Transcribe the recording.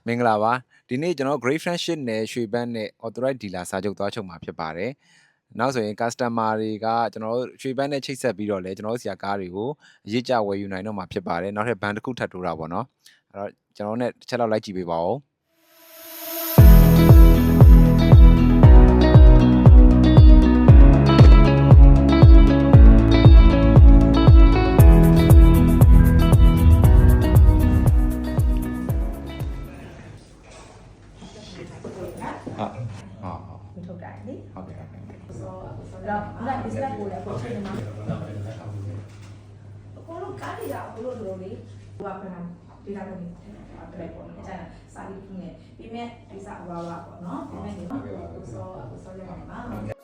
မင်္ဂလာပါဒီနေ့ကျွန်တော် Great Friendship နဲ့ရွှေဘန်းနဲ့ Authorized Dealer စာချုပ်သွားချုပ်မှာဖြစ်ပါတယ်နောက်ဆိုရင် customer တွေကကျွန်တော်တို့ရွှေဘန်းနဲ့ချိတ်ဆက်ပြီးတော့လဲကျွန်တော်တို့ဆရာကားတွေကိုအရေးကြဝယ်ယူနိုင်တော့မှာဖြစ်ပါတယ်နောက်ထပ်ဘန်းတစ်ခုထပ်တိုးတာပေါ့နော်အဲ့တော့ကျွန်တော်နဲ့တစ်ချက်လောက်လိုက်ကြည့်ပေးပါဦးထုတ်တာလေ ဟုတ်ကဲ့ဟုတ်ကဲ့ တော့ဒါ business ကိုလည်းပုံစံမှာအကုန်လုံးကားတွေကအခုလိုလိုလေးဟိုကခဏဒေတာကိုနေတယ်ပေါ့နော်အဲ့ဒါစာလေးပြင်းနေပြီးမဲ့ဒီစာဝါဝါပေါ့နော်ပြီးမဲ့ဒီနော်ဆိုရမှာ